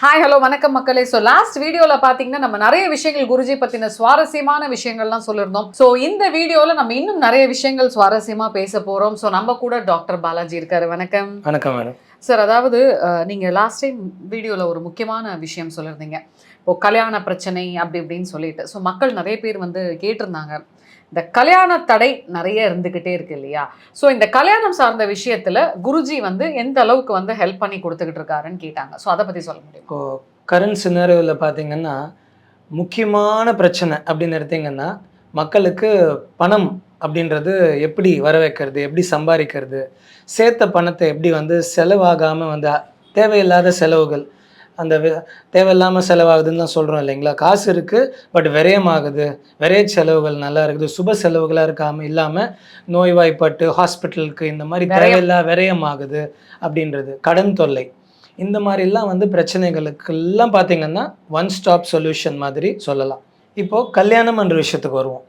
Hi hello வணக்கம் மக்களே. So last வீடியோவில் பார்த்தீங்கன்னா நம்ம நிறைய விஷயங்கள் குருஜி பற்றின சுவாரஸ்யமான விஷயங்கள்லாம் சொல்லியிருந்தோம். ஸோ இந்த வீடியோவில் நம்ம இன்னும் நிறைய விஷயங்கள் சுவாரஸ்யமாக பேச போகிறோம். ஸோ நம்ம கூட டாக்டர் பாலாஜி இருக்காரு. வணக்கம். வணக்கம் மேடம். சார், அதாவது நீங்கள் லாஸ்ட் டைம் வீடியோவில் ஒரு முக்கியமான விஷயம் சொல்லியிருந்தீங்க. இப்போது கல்யாண பிரச்சனை அப்படி இப்படின்னு சொல்லிட்டு ஸோ மக்கள் நிறைய பேர் வந்து கேட்டிருந்தாங்க. இந்த கல்யாண தடை நிறைய இருந்துக்கிட்டே இருக்கு இல்லையா? ஸோ இந்த கல்யாணம் சார்ந்த விஷயத்தில் குருஜி வந்து எந்த அளவுக்கு வந்து ஹெல்ப் பண்ணி கொடுத்துக்கிட்டு இருக்காருன்னு கேட்டாங்க. ஸோ அதை பற்றி சொல்ல முடியும்? இப்போது கரண்ட் சினாரியோவில் பார்த்தீங்கன்னா முக்கியமான பிரச்சனை அப்படின்னு எடுத்திங்கன்னா மக்களுக்கு பணம் அப்படின்றது எப்படி வர வைக்கிறது, எப்படி சம்பாதிக்கிறது, சேர்த்த பணத்தை எப்படி வந்து செலவாகாமல் வந்து தேவையில்லாத செலவுகள், அந்த தேவையில்லாமல் செலவாகுதுன்னு தான் சொல்கிறோம் இல்லைங்களா? காசு இருக்குது பட் விரயமாகுது, விரைய செலவுகள் நல்லா இருக்குது, சுப செலவுகளாக இல்லாமல் நோய்வாய்ப்பட்டு ஹாஸ்பிட்டலுக்கு இந்த மாதிரி தேவையில்லா விரயமாகுது அப்படின்றது, கடன் தொல்லை, இந்த மாதிரிலாம் வந்து பிரச்சனைகளுக்கெல்லாம் பார்த்திங்கன்னா ஒன் ஸ்டாப் சொல்யூஷன் மாதிரி சொல்லலாம். இப்போது கல்யாணம் என்ற விஷயத்துக்கு வருவோம்.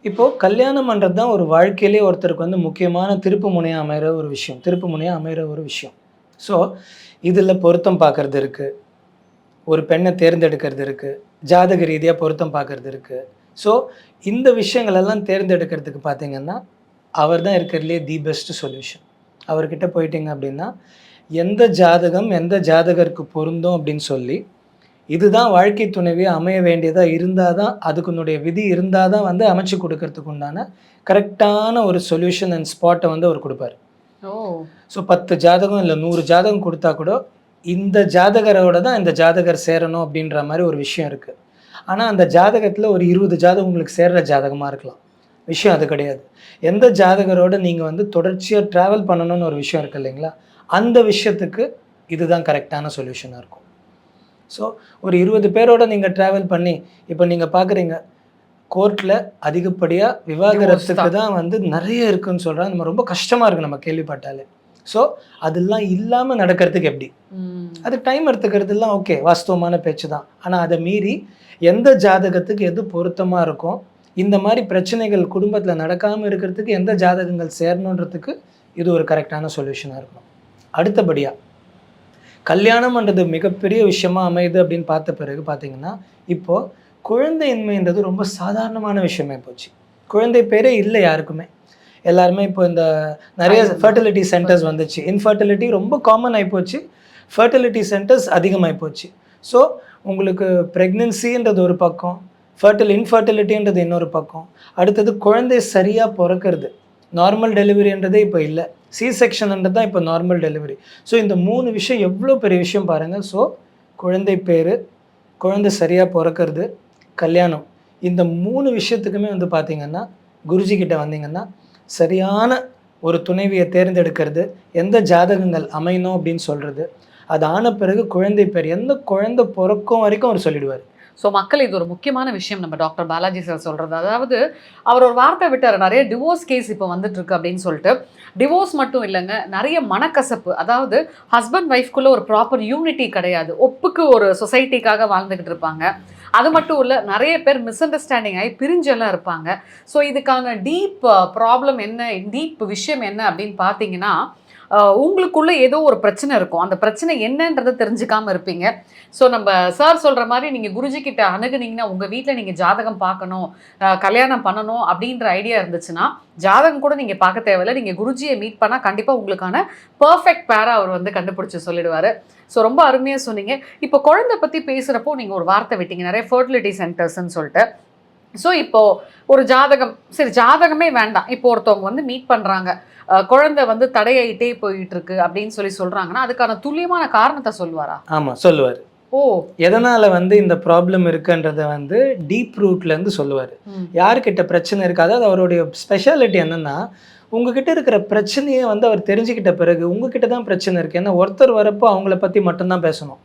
இப்போது கல்யாணம்ன்றது தான் ஒரு வாழ்க்கையிலே ஒருத்தருக்கு வந்து முக்கியமான திருப்பு முனையாக அமைகிற ஒரு விஷயம். ஸோ இதில் பொருத்தம் பார்க்குறது இருக்குது, ஒரு பெண்ணை தேர்ந்தெடுக்கிறது இருக்குது, ஜாதக ரீதியாக பொருத்தம் பார்க்குறது இருக்குது. ஸோ இந்த விஷயங்களெல்லாம் தேர்ந்தெடுக்கிறதுக்கு பார்த்திங்கன்னா அவர் தான் இருக்கிறதுலே தி பெஸ்ட் சொல்யூஷன். அவர்கிட்ட போயிட்டீங்க அப்படின்னா எந்த ஜாதகம் எந்த ஜாதகருக்கு பொருந்தும் அப்படின்னு சொல்லி, இதுதான் வாழ்க்கை துணைவியாக அமைய வேண்டியதாக இருந்தால் தான், அதுக்குன்னுடைய விதி இருந்தால் தான் வந்து அமைச்சு கொடுக்கறதுக்கு உண்டான கரெக்டான ஒரு சொல்யூஷன் அண்ட் ஸ்பாட்டை வந்து அவர் கொடுப்பார். ஸோ 10 ஜாதகம் இல்லை 100 ஜாதகம் கொடுத்தா கூட இந்த ஜாதகரோட தான் இந்த ஜாதகர் சேரணும் அப்படின்ற மாதிரி ஒரு விஷயம் இருக்குது. ஆனால் அந்த ஜாதகத்தில் ஒரு 20 ஜாதகம் உங்களுக்கு சேர்கிற ஜாதகமாக இருக்கலாம். விஷயம் அது கிடையாது. எந்த ஜாதகரோட நீங்கள் வந்து தொடர்ச்சியாக ட்ராவல் பண்ணணும்னு ஒரு விஷயம் இருக்குது இல்லைங்களா? அந்த விஷயத்துக்கு இதுதான் கரெக்டான சொல்யூஷனாக இருக்கும். ஸோ ஒரு 20 பேரோட நீங்கள் ட்ராவல் பண்ணி இப்போ நீங்கள் பார்க்குறீங்க கோர்ட்டில் அதிகப்படியாக விவாகரத்துக்கு தான் வந்து நிறைய இருக்குதுன்னு சொல்கிறாங்க. நம்ம ரொம்ப கஷ்டமாக இருக்குது நம்ம கேள்விப்பட்டாலே. ஸோ அதெல்லாம் இல்லாமல் நடக்கிறதுக்கு எப்படி, அது டைம் எடுத்துக்கிறதுலாம் ஓகே, வாஸ்தவமான பேச்சு தான். ஆனால் அதை மீறி எந்த ஜாதகத்துக்கு எது பொருத்தமாக இருக்கும், இந்த மாதிரி பிரச்சனைகள் குடும்பத்தில் நடக்காமல் இருக்கிறதுக்கு எந்த ஜாதகங்கள் சேரணுன்றதுக்கு இது ஒரு கரெக்டான சொல்யூஷனாக இருக்கணும். அடுத்தபடியாக கல்யாணம்ன்றது மிகப்பெரிய விஷயமா அமையுது அப்படின்னு பார்த்த பிறகு பார்த்திங்கன்னா இப்போது குழந்தையின்மைன்றது ரொம்ப சாதாரணமான விஷயமே போச்சு. குழந்தை பேரே இல்லை யாருக்குமே. எல்லாருமே இப்போ இந்த நிறைய ஃபர்டிலிட்டி சென்டர்ஸ் வந்துச்சு. இன்ஃபர்டிலிட்டி ரொம்ப காமன் ஆகிப்போச்சு, ஃபர்டிலிட்டி சென்டர்ஸ் அதிகமாகி போச்சு. ஸோ உங்களுக்கு ப்ரெக்னென்சின்றது ஒரு பக்கம், இன்ஃபர்டிலிட்டின்றது இன்னொரு பக்கம், அடுத்தது குழந்தை சரியாக பிறக்கிறது, நார்மல் டெலிவரின்றதே இப்போ இல்லை, சி செக்ஷன்ன்றது தான் இப்போ நார்மல் டெலிவரி. ஸோ இந்த 3 விஷயம் எவ்வளோ பெரிய விஷயம் பாருங்கள். ஸோ குழந்தை பேர், குழந்தை சரியாக பிறக்கிறது, கல்யாணம், இந்த 3 விஷயத்துக்குமே வந்து பார்த்திங்கன்னா குருஜி கிட்ட வந்தீங்கன்னா சரியான ஒரு துணைவியை தேர்ந்தெடுக்கிறது, எந்த ஜாதகங்கள் அமையணும் அப்படின்னு சொல்கிறது, அது ஆன பிறகு குழந்தை பேர் எந்த குழந்தை பிறக்கும் வரைக்கும் அவர் சொல்லிடுவார். ஸோ மக்கள், இது ஒரு முக்கியமான விஷயம் நம்ம டாக்டர் பாலாஜி சார் சொல்கிறது. அதாவது அவர் ஒரு வார்த்தை விட்டார், நிறைய டிவோர்ஸ் கேஸ் இப்போ வந்துட்டுருக்கு அப்படின்னு சொல்லிட்டு. டிவோர்ஸ் மட்டும் இல்லைங்க, நிறைய மனக்கசப்பு, அதாவது ஹஸ்பண்ட் ஒய்ஃப்குள்ளே ஒரு ப்ராப்பர் யூனிட்டி கிடையாது, ஒப்புக்கு ஒரு சொசைட்டிக்காக வாழ்ந்துக்கிட்டு இருப்பாங்க. அது மட்டும் இல்லை, நிறைய பேர் மிஸ் அண்டர்ஸ்டாண்டிங் ஆகி பிரிஞ்செல்லாம் இருப்பாங்க. ஸோ இதுக்கான டீப் ப்ராப்ளம் என்ன, டீப் விஷயம் என்ன அப்படின்னு பார்த்தீங்கன்னா, உங்களுக்குள்ள ஏதோ ஒரு பிரச்சனை இருக்கும். அந்த பிரச்சனை என்னன்றதை தெரிஞ்சுக்காமல் இருப்பீங்க. ஸோ நம்ம சார் சொல்கிற மாதிரி நீங்கள் குருஜி கிட்ட அணுகுனீங்கன்னா, உங்கள் வீட்டில் நீங்கள் ஜாதகம் பார்க்கணும், கல்யாணம் பண்ணணும் அப்படின்ற ஐடியா இருந்துச்சுன்னா ஜாதகம் கூட நீங்கள் பார்க்க தேவையில்லை, நீங்கள் குருஜியை மீட் பண்ணால் கண்டிப்பாக உங்களுக்கான பர்ஃபெக்ட் பேரா அவர் வந்து கண்டுபிடிச்சி சொல்லிடுவார். ஸோ ரொம்ப அருமையாக சொன்னீங்க. இப்போ குழந்தை பற்றி பேசுகிறப்போ நீங்கள் ஒரு வார்த்தை விட்டீங்க, நிறைய ஃபர்டிலிட்டி சென்டர்ஸ்ன்னு சொல்லிட்டு. ஸோ இப்போது ஒரு ஜாதகம், சரி ஜாதகமே வேண்டாம், இப்போ ஒருத்தவங்க வந்து மீட் பண்ணுறாங்க, குழந்தை வந்து தடையாயிட்டே போயிட்டு இருக்கு அப்படின்னு சொல்கிறாங்கன்னா அதுக்கான துல்லியமான காரணத்தை சொல்லுவாரா? ஆமாம், சொல்லுவார். எதனால் வந்து இந்த ப்ராப்ளம் இருக்குன்றதை வந்து டீப் ரூட்லேருந்து சொல்லுவார். யார்கிட்ட பிரச்சனை இருக்காது, அது அவருடைய ஸ்பெஷாலிட்டி என்னென்னா, உங்ககிட்ட இருக்கிற பிரச்சனையை வந்து அவர் தெரிஞ்சுக்கிட்ட பிறகு உங்ககிட்ட தான் பிரச்சனை இருக்குது. ஏன்னா ஒருத்தர் வரப்போ அவங்கள பற்றி மட்டும்தான் பேசணும்.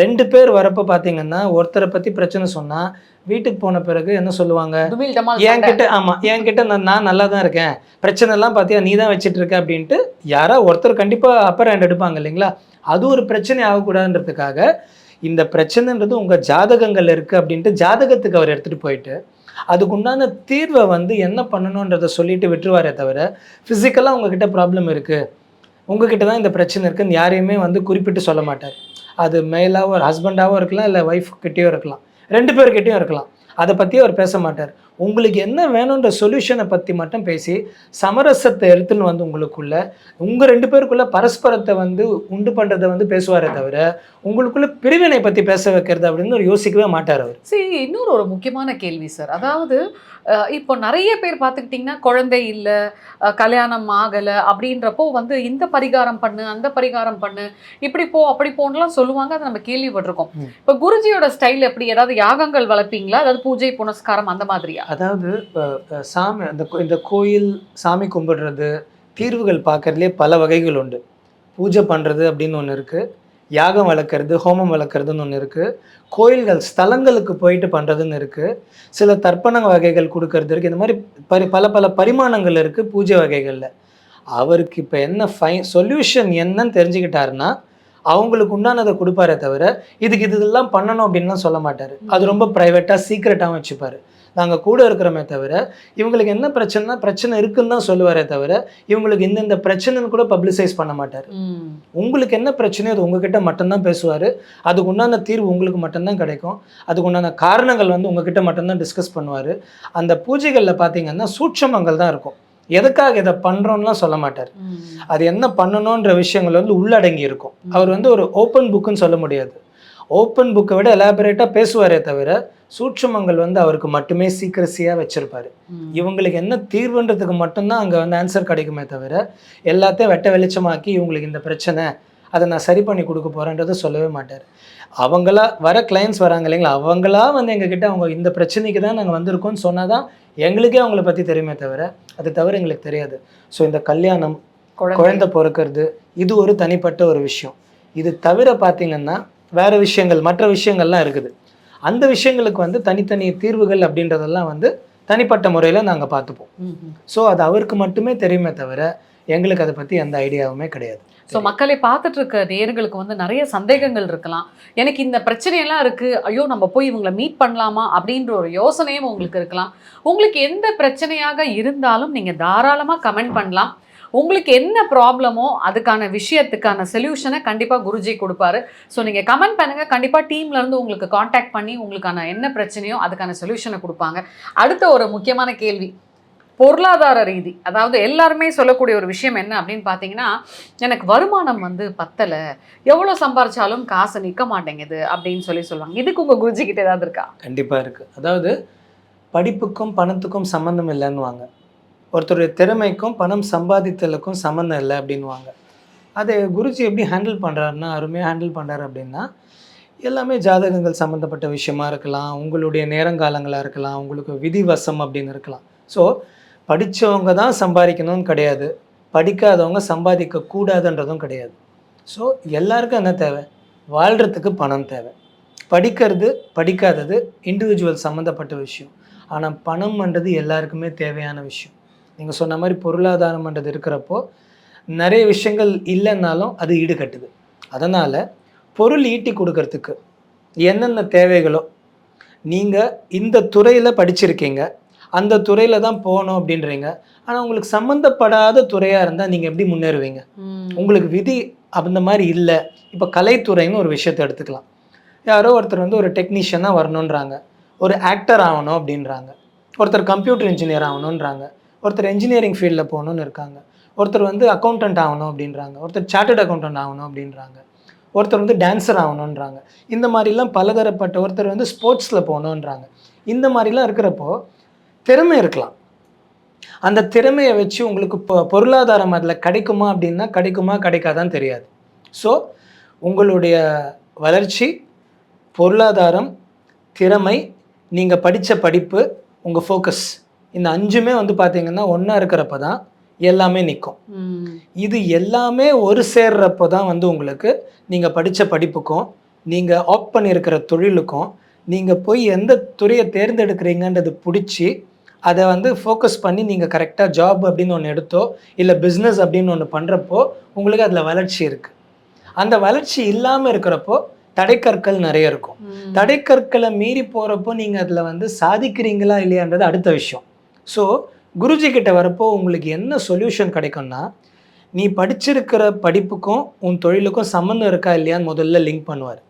2 பேர் வரப்போ பார்த்தீங்கன்னா ஒருத்தரை பற்றி பிரச்சனை சொன்னால் வீட்டுக்கு போன பிறகு என்ன சொல்லுவாங்க, என்கிட்ட நான் நல்லா தான் இருக்கேன், பிரச்சனை எல்லாம் பார்த்தியா நீ தான் வச்சுட்டு இருக்க அப்படின்ட்டு யாரா ஒருத்தர் கண்டிப்பாக அப்பர் ஹேண்ட் எடுப்பாங்க இல்லைங்களா? அது ஒரு பிரச்சனை ஆகக்கூடாதுன்றதுக்காக இந்த பிரச்சனைன்றது உங்கள் ஜாதகங்கள் இருக்குது அப்படின்ட்டு ஜாதகத்துக்கு அவர் எடுத்துகிட்டு போயிட்டு அதுக்குண்டான தீர்வை வந்து என்ன பண்ணணுன்றதை சொல்லிட்டு விட்டுருவாரே தவிர, ஃபிசிக்கலாக உங்ககிட்ட ப்ராப்ளம் இருக்குது, உங்ககிட்ட தான் இந்த பிரச்சனை இருக்குன்னு யாரையுமே வந்து குறிப்பிட்டு சொல்ல மாட்டார். அது மேலாவோ ஒரு ஹஸ்பண்டாகவும் இருக்கலாம், இல்லை ஒய்ஃப் கிட்டேயும் இருக்கலாம், 2 பேர்கிட்டையும் இருக்கலாம். அதை பற்றி அவர் பேச மாட்டார். உங்களுக்கு என்ன வேணுன்ற சொல்யூஷனை பற்றி மட்டும் பேசி சமரசத்தை எடுத்துன்னு வந்து உங்கள் 2 பேருக்குள்ள பரஸ்பரத்தை வந்து உண்டு பண்ணுறதை வந்து பேசுவாரே தவிர, உங்களுக்குள்ள பிரிவினை பற்றி பேச வைக்கிறது அப்படின்னு ஒரு யோசிக்கவே மாட்டார் அவர். சரி, இன்னொரு ஒரு முக்கியமான கேள்வி சார். அதாவது இப்போ நிறைய பேர் பார்த்துக்கிட்டிங்கன்னா குழந்தை இல்லை, கல்யாணம் ஆகலை அப்படின்றப்போ வந்து இந்த பரிகாரம் பண்ணு, அந்த பரிகாரம் பண்ணு, இப்படி போ அப்படி போன்னுலாம் சொல்லுவாங்க. அதை நம்ம கேள்விப்பட்டிருக்கோம். இப்போ குருஜியோட ஸ்டைல் எப்படி? ஏதாவது யாகங்கள் வளர்ப்பீங்களா? அதாவது பூஜை புனஸ்காரம் அந்த மாதிரியா? அதாவது சாமி இந்த கோயில் சாமி கும்பிடுறது, தீர்வுகள் பார்க்கறதுலே பல வகைகள் உண்டு. பூஜை பண்ணுறது அப்படின்னு ஒன்று இருக்குது, யாகம் வளர்க்குறது, ஹோமம் வளர்க்குறதுன்னு ஒன்று இருக்குது, கோயில்கள் ஸ்தலங்களுக்கு போயிட்டு பண்ணுறதுன்னு இருக்குது, சில தர்ப்பண வகைகள் கொடுக்கறது இருக்குது. இந்த மாதிரி பல பல பரிமாணங்கள் இருக்குது பூஜை வகைகளில். அவருக்கு இப்போ என்ன சொல்யூஷன் என்னன்னு தெரிஞ்சுக்கிட்டாருன்னா அவங்களுக்கு உண்டானதை கொடுப்பாரே தவிர, இதுக்கு இதெல்லாம் பண்ணணும் அப்படின்லாம் சொல்ல மாட்டார். அது ரொம்ப ப்ரைவேட்டாக சீக்ரெட்டாகவும் வச்சுப்பார். நாங்கள் கூட இருக்கிறோமே தவிர, இவங்களுக்கு என்ன பிரச்சனைனா பிரச்சனை இருக்குன்னு தான் சொல்லுவாரே தவிர, இவங்களுக்கு இந்த பிரச்சனைன்னு கூட பப்ளிசைஸ் பண்ண மாட்டார். உங்களுக்கு என்ன பிரச்சனையோ அது உங்ககிட்ட மட்டும்தான் பேசுவார். அதுக்கு உண்டான தீர்வு உங்களுக்கு மட்டும்தான் கிடைக்கும். அதுக்கு உண்டான காரணங்கள் வந்து உங்ககிட்ட மட்டும்தான் டிஸ்கஸ் பண்ணுவார். அந்த பூஜைகளில் பார்த்தீங்கன்னா சூட்சமங்கள் தான் இருக்கும். எதுக்காக இதை பண்ணுறோம்லாம் சொல்ல மாட்டார். அது என்ன பண்ணணுன்ற விஷயங்கள் வந்து உள்ளடங்கி இருக்கும். அவர் வந்து ஒரு ஓப்பன் புக்குன்னு சொல்ல முடியாது. ஓப்பன் புக்கை விட எலாபரேட்டாக பேசுவாரே தவிர, சூட்சுமங்கள் வந்து அவருக்கு மட்டுமே சீக்கிரசியாக வச்சுருப்பார். இவங்களுக்கு என்ன தீர்வுன்றதுக்கு மட்டும்தான் அங்கே வந்து ஆன்சர் கிடைக்குமே தவிர, எல்லாத்தையும் வெட்ட வெளிச்சமாக்கி இவங்களுக்கு இந்த பிரச்சனை, அதை நான் சரி பண்ணி கொடுக்க போகிறேன்றதை சொல்லவே மாட்டார். அவங்களா வர கிளைண்ட்ஸ் வராங்க இல்லைங்களா, அவங்களா வந்து எங்ககிட்ட அவங்க இந்த பிரச்சனைக்கு தான் நாங்கள் வந்திருக்கோம்னு சொன்னால் தான் எங்களுக்கே அவங்கள பற்றி தெரியுமே தவிர, அது தவிர எங்களுக்கு தெரியாது. ஸோ இந்த கல்யாணம், குழந்தை பிறக்கிறது, இது ஒரு தனிப்பட்ட ஒரு விஷயம். இது தவிர பார்த்திங்கன்னா வேறு விஷயங்கள், மற்ற விஷயங்கள்லாம் இருக்குது. அந்த விஷயங்களுக்கு வந்து தனித்தனி தீர்வுகள் அப்படின்றதெல்லாம் வந்து தனிப்பட்ட முறையில் நாங்கள் பார்த்துப்போம். ஸோ அது அவருக்கு மட்டுமே தெரியுமே தவிர எங்களுக்கு அதை பற்றி எந்த ஐடியாவுமே கிடையாது. ஸோ மக்களை பார்த்துட்டு இருக்க நேயர்களுக்கு வந்து நிறைய சந்தேகங்கள் இருக்கலாம். எனக்கு இந்த பிரச்சனையெல்லாம் இருக்குது, ஐயோ நம்ம போய் இவங்களை மீட் பண்ணலாமா அப்படின்ற ஒரு யோசனையும் உங்களுக்கு இருக்கலாம். உங்களுக்கு எந்த பிரச்சனையாக இருந்தாலும் நீங்கள் தாராளமாக கமெண்ட் பண்ணலாம். உங்களுக்கு என்ன ப்ராப்ளமோ அதுக்கான விஷயத்துக்கான சொல்யூஷனை கண்டிப்பாக குருஜி கொடுப்பாரு. ஸோ நீங்கள் கமெண்ட் பண்ணுங்கள், கண்டிப்பாக டீம்லேருந்து உங்களுக்கு காண்டாக்ட் பண்ணி உங்களுக்கான என்ன பிரச்சனையோ அதுக்கான சொல்யூஷனை கொடுப்பாங்க. அடுத்த ஒரு முக்கியமான கேள்வி, பொருளாதார ரீதி, அதாவது எல்லாருமே சொல்லக்கூடிய ஒரு விஷயம் என்ன அப்படின்னு பார்த்தீங்கன்னா, எனக்கு வருமானம் வந்து பத்தலை, எவ்வளோ சம்பாரிச்சாலும் காசு நிற்க மாட்டேங்குது அப்படின்னு சொல்லுவாங்க. இதுக்கு உங்கள் குருஜி கிட்ட ஏதாவது இருக்கா? கண்டிப்பாக இருக்குது. அதாவது படிப்புக்கும் பணத்துக்கும் சம்மந்தம் இல்லைன்னுவாங்க, ஒருத்தருடைய திறமைக்கும் பணம் சம்பாதித்தலுக்கும் சம்மந்தம் இல்லை அப்படின்வாங்க. அதை குருஜி எப்படி ஹேண்டில் பண்ணுறாருன்னா, அருமையாக ஹேண்டில் பண்ணுறாரு. அப்படின்னா எல்லாமே ஜாதகங்கள் சம்மந்தப்பட்ட விஷயமா இருக்கலாம், உங்களுடைய நேரங்காலங்களாக இருக்கலாம், உங்களுக்கு விதிவசம் அப்படின்னு இருக்கலாம். ஸோ படித்தவங்க தான் சம்பாதிக்கணும்னு கிடையாது, படிக்காதவங்க சம்பாதிக்கக்கூடாதுன்றதும் கிடையாது. ஸோ எல்லாருக்கும் என்ன தேவை? வாழ்கிறதுக்கு பணம் தேவை. படிக்கிறது படிக்காதது இண்டிவிஜுவல் சம்மந்தப்பட்ட விஷயம். ஆனால் பணம்ன்றது எல்லாருக்குமே தேவையான விஷயம். நீங்கள் சொன்ன மாதிரி பொருளாதாரம்ன்றது இருக்கிறப்போ நிறைய விஷயங்கள் இல்லைன்னாலும் அது ஈடுகட்டுது. அதனால் பொருள் ஈட்டி கொடுக்கறதுக்கு என்னென்ன தேவைகளோ, நீங்கள் இந்த துறையில் படிச்சிருக்கீங்க, அந்த துறையில் தான் போகணும் அப்படின்றீங்க, ஆனால் உங்களுக்கு சம்மந்தப்படாத துறையாக இருந்தால் நீங்கள் எப்படி முன்னேறுவீங்க? உங்களுக்கு விதி அந்த மாதிரி இல்லை. இப்போ கலைத்துறைன்னு ஒரு விஷயத்தை எடுத்துக்கலாம். யாரோ ஒருத்தர் வந்து ஒரு டெக்னீஷியனாக வரணுன்றாங்க, ஒரு ஆக்டர் ஆகணும் அப்படின்றாங்க, ஒருத்தர் கம்ப்யூட்டர் இன்ஜினியர் ஆகணுன்றாங்க, ஒருத்தர் என்ஜினியரிங் ஃபீல்டில் போகணுன்னு இருக்காங்க, ஒருத்தர் வந்து அக்கௌண்டன்ட் ஆகணும் அப்படின்றாங்க, ஒருத்தர் சார்ட்டர்ட் அக்கௌண்டன்ட் ஆகணும் அப்படின்றாங்க, ஒருத்தர் வந்து டான்ஸர் ஆகணுன்றாங்க. இந்த மாதிரிலாம் பலதரப்பட்ட, ஒருத்தர் வந்து ஸ்போர்ட்ஸில் போகணுன்றாங்க. இந்த மாதிரிலாம் இருக்கிறப்போ திறமை இருக்கலாம். அந்த திறமையை வச்சு உங்களுக்கு பொருளாதாரம் அதில் கிடைக்குமா அப்படின்னா கிடைக்குமா கிடைக்காதான்னு தெரியாது. ஸோ உங்களுடைய வளர்ச்சி, பொருளாதாரம், திறமை, நீங்கள் படித்த படிப்பு, உங்கள் ஃபோக்கஸ், இந்த 5மே வந்து பார்த்திங்கன்னா ஒன்றா இருக்கிறப்ப தான் எல்லாமே நிற்கும். இது எல்லாமே ஒரு சேர்றப்போ தான் வந்து உங்களுக்கு நீங்கள் படித்த படிப்புக்கும் நீங்கள் ஆப்ட் பண்ணியிருக்கிற தொழிலுக்கும் நீங்கள் போய் எந்த துறையை தேர்ந்தெடுக்கிறீங்கன்றது பிடிச்சி அதை வந்து ஃபோக்கஸ் பண்ணி நீங்கள் கரெக்டாக ஜாப் அப்படின்னு ஒன்று எடுத்தோ இல்லை பிஸ்னஸ் அப்படின்னு ஒன்று பண்ணுறப்போ உங்களுக்கு அதில் வளர்ச்சி இருக்குது. அந்த வளர்ச்சி இல்லாமல் இருக்கிறப்போ தடைக்கற்கள் நிறைய இருக்கும். தடைக்கற்களை மீறி போகிறப்போ நீங்கள் அதில் வந்து சாதிக்கிறீங்களா இல்லையான்றது அடுத்த விஷயம். ஸோ குருஜி கிட்ட வரப்போ உங்களுக்கு என்ன சொல்யூஷன் கிடைக்கும்னா, நீ படிச்சிருக்கிற படிப்புக்கும் உன் தொழிலுக்கும் சம்மந்தம் இருக்கா இல்லையான்னு முதல்ல லிங்க் பண்ணுவார்.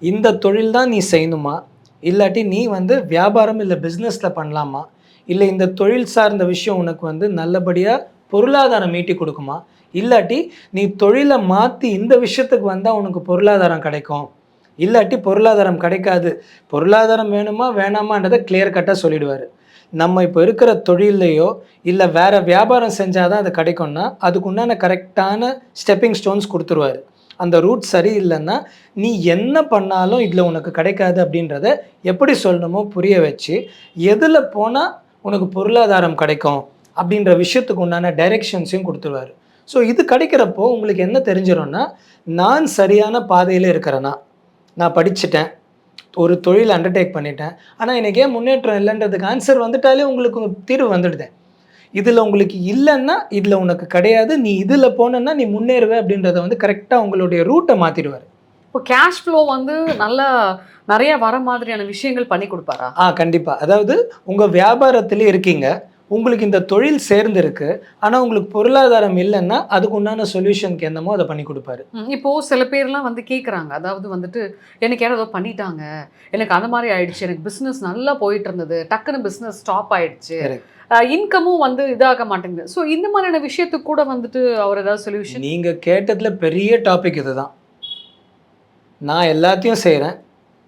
இந்த தொழில் தான் நீ செய்யணுமா, இல்லாட்டி நீ வந்து வியாபாரம் இல்லை பிஸ்னஸில் பண்ணலாமா, இல்லை இந்த தொழில் சார்ந்த விஷயம் உனக்கு வந்து நல்லபடியாக பொருளாதாரம் ஈட்டி கொடுக்குமா, இல்லாட்டி நீ தொழிலை மாற்றி இந்த விஷயத்துக்கு வந்தால் உனக்கு பொருளாதாரம் கிடைக்கும், இல்லாட்டி பொருளாதாரம் கிடைக்காது, பொருளாதாரம் வேணுமா வேணாமான்றதை கிளியர் கட்டாக சொல்லிடுவார். நம்ம இப்போ இருக்கிற தொழிலையோ இல்லை வேறு வியாபாரம் செஞ்சால் தான் அது கிடைக்கும்னா அதுக்கு உண்டான கரெக்டான ஸ்டெப்பிங் ஸ்டோன்ஸ் கொடுத்துருவார். அந்த ரூட் சரியில்லைன்னா நீ என்ன பண்ணாலும் இதில் உனக்கு கிடைக்காது அப்படின்றத எப்படி சொல்லணுமோ புரிய வச்சு எதில் போனால் உனக்கு பொருளாதாரம் கிடைக்கும் அப்படின்ற விஷயத்துக்கு உண்டான டைரெக்ஷன்ஸையும் கொடுத்துருவார். ஸோ இது கிடைக்கிறப்போ உங்களுக்கு என்ன தெரிஞ்சிடும்னா, நான் சரியான பாதையில் இருக்கிறேன்னா, நான் படிச்சுட்டேன், ஒரு தொழில் அண்டர்டேக் பண்ணிட்டேன், ஆனால் எனக்கு ஏன் முன்னேற்றம் இல்லைன்றதுக்கு ஆன்சர் வந்துட்டாலே உங்களுக்கு தீர்வு வந்துடுதேன். இதில் உங்களுக்கு இல்லைன்னா இதில் உனக்கு கிடையாது, நீ இதில் போனேன்னா நீ முன்னேறுவே அப்படின்றத வந்து கரெக்டாக உங்களுடைய ரூட்டை மாற்றிடுவார். இப்போ கேஷ் ஃப்ளோ வந்து நல்லா நிறைய வர மாதிரியான விஷயங்கள் பண்ணி கொடுப்பாரா? கண்டிப்பாக. அதாவது உங்கள் வியாபாரத்திலே இருக்கீங்க, உங்களுக்கு இந்த தொழில் சேர்ந்துருக்கு, ஆனால் உங்களுக்கு பொருளாதாரம் இல்லைன்னா அதுக்கு உண்டான சொல்யூஷனுக்கு என்னமோ அதை பண்ணி கொடுப்பாரு. இப்போது சில பேர்லாம் வந்து கேட்குறாங்க, அதாவது வந்துட்டு எனக்கு யாரோ ஏதோ பண்ணிட்டாங்க, எனக்கு அந்த மாதிரி ஆயிடுச்சு, எனக்கு பிஸ்னஸ் நல்லா போயிட்டு இருந்தது, டக்குன்னு பிஸ்னஸ் ஸ்டாப் ஆயிடுச்சு, இன்கமும் வந்து இதாக மாட்டேங்குது. ஸோ இந்த மாதிரியான விஷயத்துக்கு கூட வந்துட்டு அவர் ஏதாவது சொல்யூஷன்? நீங்கள் கேட்டதில் பெரிய டாபிக் இதுதான். நான் எல்லாத்தையும் செய்கிறேன்,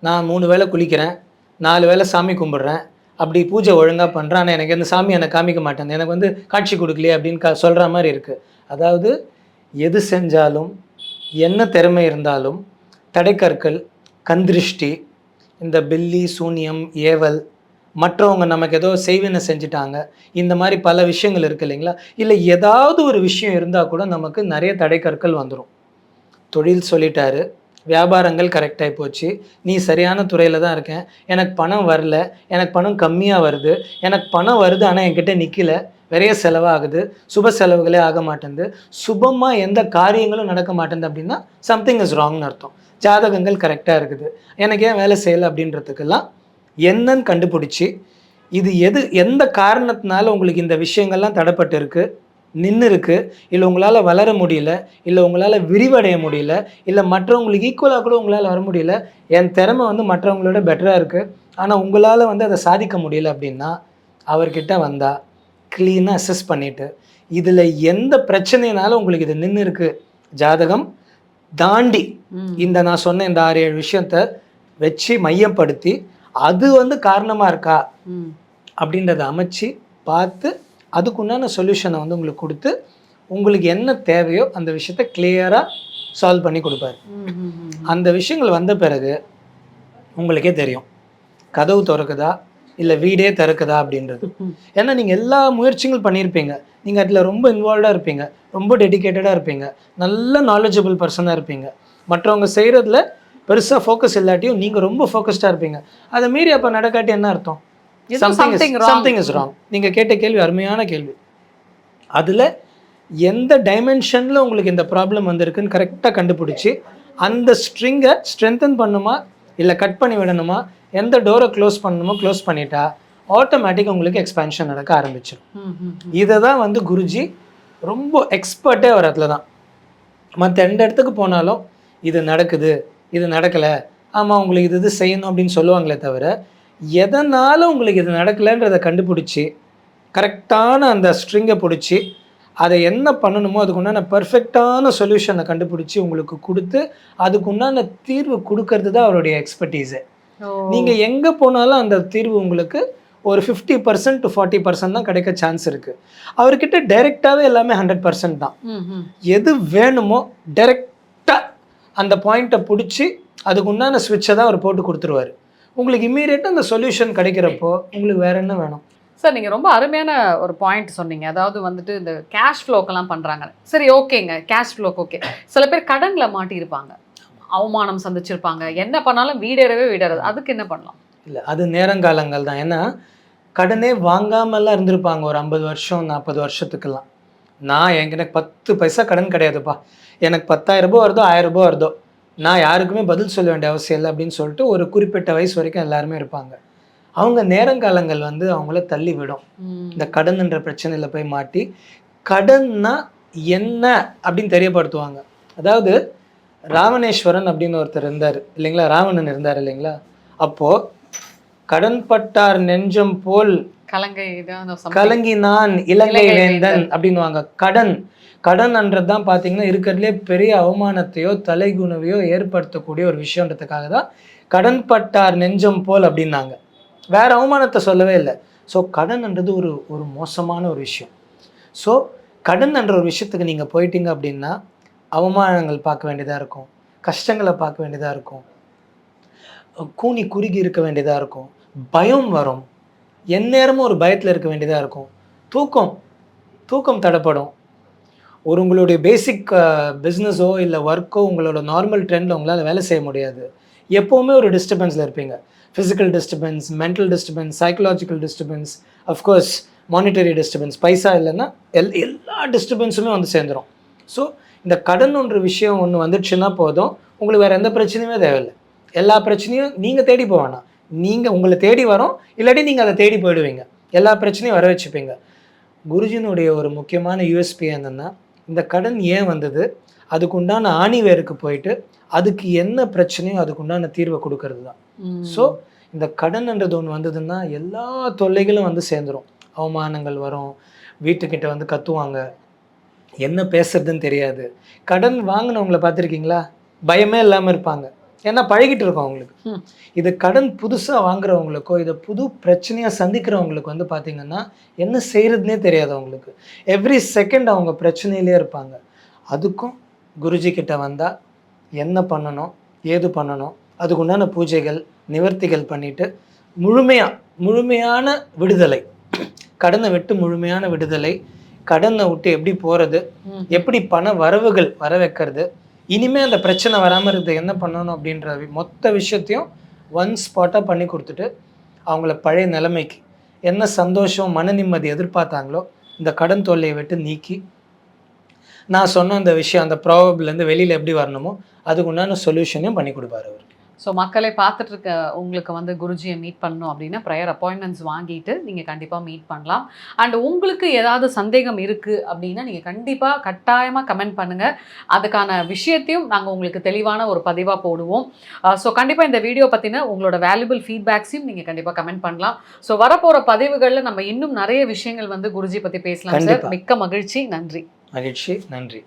நான் 3 வேளை குளிக்கிறேன், 4 வேளை சாமி கும்பிட்றேன், அப்படி பூஜை ஒழுங்காக பண்ணுறேன், ஆனால் எனக்கு இந்த சாமி எனக்கு காமிக்க மாட்டேன், எனக்கு வந்து காட்சி கொடுக்கலையே அப்படின்னு சொல்கிற மாதிரி இருக்குது. அதாவது எது செஞ்சாலும் என்ன திறமை இருந்தாலும் தடைக்கற்கள், கந்திருஷ்டி, இந்த பில்லி சூனியம் ஏவல், மற்றவங்க நமக்கு ஏதோ செய்வினை செஞ்சுட்டாங்க, இந்த மாதிரி பல விஷயங்கள் இருக்குது இல்லைங்களா. இல்லை ஏதாவது ஒரு விஷயம் இருந்தால் கூட நமக்கு நிறைய தடைக்கற்கள் வந்துடும். தொழில் சொல்லிட்டாரு, வியாபாரங்கள் கரெக்டாகி போச்சு, நீ சரியான துறையில் தான் இருக்கேன், எனக்கு பணம் வரல, எனக்கு பணம் கம்மியாக வருது, எனக்கு பணம் வருது ஆனால் என்கிட்ட நிற்கலை, நிறைய செலவாகுது, சுப செலவுகளே ஆக மாட்டேங்குது, சுபமாக எந்த காரியங்களும் நடக்க மாட்டேங்குது அப்படின்னா சம்திங் இஸ் ராங்னு அர்த்தம். ஜாதகங்கள் கரெக்டாக இருக்குது, எனக்கு ஏன் வேலை செய்யலை அப்படின்றதுக்கெல்லாம் என்னன்னு கண்டுபிடிச்சி இது எந்த காரணத்தினால உங்களுக்கு இந்த விஷயங்கள்லாம் தடைப்பட்டு இருக்குது, நின்று இருக்குது, இல்லை உங்களால் வளர முடியல, இல்லை உங்களால் விரிவடைய முடியல, இல்லை மற்றவங்களுக்கு ஈக்குவலாக கூட உங்களால் வர முடியல, என் திறமை வந்து மற்றவங்களோட பெட்டராக இருக்குது ஆனால் உங்களால் வந்து அதை சாதிக்க முடியல அப்படின்னா அவர்கிட்ட வந்தால் க்ளீனாக அசஸ் பண்ணிவிட்டு இதில் எந்த பிரச்சனைனாலும் உங்களுக்கு இது நின்று இருக்குது, ஜாதகம் தாண்டி இந்த நான் சொன்ன இந்த 6-7 விஷயத்தை வச்சு மையப்படுத்தி அது வந்து காரணமாக இருக்கா அப்படின்றத அமைச்சு பார்த்து அதுக்குண்டான சொல்யூஷனை வந்து உங்களுக்கு கொடுத்து உங்களுக்கு என்ன தேவையோ அந்த விஷயத்தை கிளியராக சால்வ் பண்ணி கொடுப்பாரு. அந்த விஷயங்கள் வந்த பிறகு உங்களுக்கே தெரியும் கதவு திறக்குதா இல்லை வீடே திறக்குதா அப்படின்றது. ஏன்னா நீங்கள் எல்லா முயற்சிகளும் பண்ணியிருப்பீங்க, நீங்கள் அதில் ரொம்ப இன்வால்வ்டாக இருப்பீங்க, ரொம்ப டெடிக்கேட்டடாக இருப்பீங்க, நல்ல நாலேஜபிள் பர்சனாக இருப்பீங்க, மற்றவங்க செய்கிறதுல பெருசாக ஃபோக்கஸ் இல்லாட்டியும் நீங்கள் ரொம்ப ஃபோக்கஸ்டாக இருப்பீங்க. அதை மீறி அப்போ நடக்காட்டி என்ன அர்த்தம்? Something is wrong. நீங்கள் கேட்ட கேள்வி அருமையான கேள்வி. அதில் எந்த டைமென்ஷனில் உங்களுக்கு இந்த ப்ராப்ளம் வந்திருக்குன்னு கரெக்டாக கண்டுபிடிச்சி அந்த ஸ்ட்ரிங்கை ஸ்ட்ரென்தன் பண்ணுமா இல்லை கட் பண்ணி விடணுமா, எந்த டோரை க்ளோஸ் பண்ணணுமோ க்ளோஸ் பண்ணிட்டா ஆட்டோமேட்டிக்காக உங்களுக்கு எக்ஸ்பேன்ஷன் நடக்க ஆரம்பிச்சிடும். இதை தான் வந்து குருஜி ரொம்ப எக்ஸ்பர்ட்டே அவர் அதில் தான். மற்ற எந்த இடத்துக்கு போனாலும் இது நடக்குது, இது நடக்கலை, ஆமாம் உங்களுக்கு இது செய்யணும் அப்படின்னு சொல்லுவாங்களே தவிர எதனால் உங்களுக்கு இது நடக்கலைன்றதை கண்டுபிடிச்சி கரெக்டான அந்த ஸ்ட்ரிங்கை பிடிச்சி அதை என்ன பண்ணணுமோ அதுக்குண்டான பர்ஃபெக்டான சொல்யூஷனை கண்டுபிடிச்சி உங்களுக்கு கொடுத்து அதுக்குண்டான தீர்வு கொடுக்கறது தான் அவருடைய எக்ஸ்பர்டீஸு. நீங்கள் எங்கே போனாலும் அந்த தீர்வு உங்களுக்கு ஒரு 50% to 40% தான் கிடைக்க சான்ஸ் இருக்குது. அவர்கிட்ட டைரெக்டாகவே எல்லாமே 100% தான். எது வேணுமோ டைரெக்டாக அந்த பாயிண்ட்டை பிடிச்சி அதுக்கு உண்டான ஸ்விட்சை தான் அவர் போட்டு கொடுத்துருவார். உங்களுக்கு இம்மீடியட்டாக அந்த சொல்யூஷன் கிடைக்கிறப்போ உங்களுக்கு வேறு என்ன வேணும்? சார் நீங்கள் ரொம்ப அருமையான ஒரு பாயிண்ட் சொன்னீங்க. அதாவது வந்துட்டு இந்த கேஷ் ஃப்ளோக்கெல்லாம் பண்ணுறாங்க, சரி ஓகேங்க, கேஷ் ஃப்ளோக்கு ஓகே. சில பேர் கடனில் மாட்டியிருப்பாங்க, அவமானம் சந்திச்சிருப்பாங்க, என்ன பண்ணாலும் வீடேறாது, அதுக்கு என்ன பண்ணலாம்? இல்லை, அது நேரங்காலங்கள் தான். ஏன்னா கடனே வாங்காமலாம் இருந்திருப்பாங்க ஒரு 50 வருஷம் 40 வருஷத்துக்கெல்லாம். எனக்கு 10 பைசா கடன் கிடையாதுப்பா, எனக்கு 10,000 ரூபாய் வருதோ 1000 ரூபாய் வருதோ நான் யாருக்குமே பதில் சொல்ல வேண்டிய அவசியம் இல்லை அப்படின்னு சொல்லிட்டு ஒரு குறிப்பிட்ட வயசு வரைக்கும் எல்லாருமே இருப்பாங்க. அவங்க நேரங்காலங்கள் வந்து அவங்கள தள்ளி விடும். இந்த கடன்ன்ற பிரச்சனையில் போய் மாட்டி கடன்னா என்ன அப்படின்னு தெரியப்படுத்துவாங்க. அதாவது ராவணேஸ்வரன் அப்படின்னு ஒருத்தர் இருந்தார் இல்லைங்களா, ராவணன் இருந்தார் இல்லைங்களா, அப்போது கடன் பட்டார் நெஞ்சம் போல் கலங்கினான் இலங்கை வேந்தன் அப்படின்வாங்க. கடன்ன்றது தான் பார்த்தீங்கன்னா இருக்கிறதுலே பெரிய அவமானத்தையோ தலைகுணவையோ ஏற்படுத்தக்கூடிய ஒரு விஷயன்றதுக்காக தான் கடன் பட்டார் நெஞ்சம் போல் அப்படின்னாங்க. வேற அவமானத்தை சொல்லவே இல்லை. ஸோ கடன்ன்றது ஒரு மோசமான ஒரு விஷயம். ஸோ கடன்ன்ற ஒரு விஷயத்துக்கு நீங்கள் போயிட்டீங்க அப்படின்னா அவமானங்கள் பார்க்க வேண்டியதாக இருக்கும், கஷ்டங்களை பார்க்க வேண்டியதாக இருக்கும், கூனி குறுகி இருக்க வேண்டியதாக இருக்கும், பயம் வரும், எந்நேரமும் ஒரு பயத்தில் இருக்க வேண்டியதாக இருக்கும், தூக்கம் தடைப்படும். உங்களுடைய பேசிக் பிஸ்னஸோ இல்லை ஒர்க்கோ உங்களோட நார்மல் ட்ரெண்டில் உங்களால் வேலை செய்ய முடியாது. எப்போவுமே ஒரு டிஸ்டர்பன்ஸில் இருப்பீங்க. Physical disturbance, mental disturbance, psychological disturbance, of course monetary disturbance. Paisa இல்லைன்னா எல்லா டிஸ்டர்பன்ஸுமே வந்து சேர்ந்துடும். ஸோ இந்த கடன் ஒன்று விஷயம் ஒன்று வந்துடுச்சுன்னா போதும், உங்களுக்கு வேறு எந்த பிரச்சனையுமே தேவையில்லை. எல்லா பிரச்சனையும் நீங்கள் தேடி போக வேணாம், நீங்கள் உங்களை தேடி வரோம், இல்லாட்டி நீங்கள் அதை தேடி போயிடுவீங்க, எல்லா பிரச்சனையும் வர வச்சுப்பீங்க. குருஜினுடைய ஒரு முக்கியமான யூஎஸ்பி என்னென்னா, இந்த கடன் ஏன் வந்தது, அதுக்குண்டான ஆணிவேருக்கு போயிட்டு அதுக்கு என்ன பிரச்சனையோ அதுக்குண்டான தீர்வை கொடுக்கறது தான். ஸோ இந்த கடன்ன்றது ஒன்று வந்ததுன்னா எல்லா தொல்லைகளும் வந்து சேர்ந்துடும். அவமானங்கள் வரும், வீட்டுக்கிட்ட வந்து கத்துவாங்க, என்ன பேசுறதுன்னு தெரியாது. கடன் வாங்கினவங்கள பார்த்துருக்கீங்களா, பயமே இல்லாமல் இருப்பாங்க, ஏன்னா பழகிட்டு இருக்கோம் அவங்களுக்கு. இது கடன் புதுசாக வாங்குறவங்களுக்கோ இதை புது பிரச்சனையாக சந்திக்கிறவங்களுக்கு வந்து பார்த்திங்கன்னா என்ன செய்கிறதுனே தெரியாது அவங்களுக்கு. எவ்ரி செகண்ட் அவங்க பிரச்சனையிலே இருப்பாங்க. அதுக்கும் குருஜி கிட்ட வந்தால் என்ன பண்ணணும், ஏது பண்ணணும், அதுக்குண்டான பூஜைகள் நிவர்த்திகள் பண்ணிவிட்டு முழுமையான விடுதலை, கடனை விட்டு முழுமையான விடுதலை, கடனை விட்டு எப்படி போகிறது, எப்படி பண வரவுகள் வர வைக்கிறது, இனிமேல் அந்த பிரச்சனை வராமல் இருக்குது என்ன பண்ணணும் அப்படின்ற மொத்த விஷயத்தையும் ஒன் ஸ்பாட்டாக பண்ணி கொடுத்துட்டு அவங்கள பழைய நிலைமைக்கு என்ன சந்தோஷம் மன நிம்மதி எதிர்பார்த்தாங்களோ இந்த கடன் தொல்லையை விட்டு நீக்கி நான் சொன்ன அந்த விஷயம் அந்த ப்ராபப்லேருந்து வெளியில் எப்படி வரணுமோ அதுக்கு உண்டான சொல்யூஷனையும் பண்ணி கொடுப்பாரு அவர். ஸோ மக்களை பார்த்துட்டு இருக்க உங்களுக்கு வந்து குருஜியை மீட் பண்ணணும் அப்படின்னா ப்ரேயர் அப்பாயின்மெண்ட்ஸ் வாங்கிட்டு நீங்கள் கண்டிப்பாக மீட் பண்ணலாம். அண்ட் உங்களுக்கு ஏதாவது சந்தேகம் இருக்குது அப்படின்னா நீங்கள் கண்டிப்பாக கட்டாயமாக கமெண்ட் பண்ணுங்கள், அதுக்கான விஷயத்தையும் நாங்கள் உங்களுக்கு தெளிவான ஒரு பதிவாக போடுவோம். ஸோ கண்டிப்பாக இந்த வீடியோ பற்றின உங்களோட வேல்யூபிள் ஃபீட்பேக்ஸையும் நீங்கள் கண்டிப்பாக கமெண்ட் பண்ணலாம். ஸோ வரப்போகிற பதிவுகளில் நம்ம இன்னும் நிறைய விஷயங்கள் வந்து குருஜி பற்றி பேசலாம் சார். மிக்க மகிழ்ச்சி, நன்றி. மகிழ்ச்சி, நன்றி.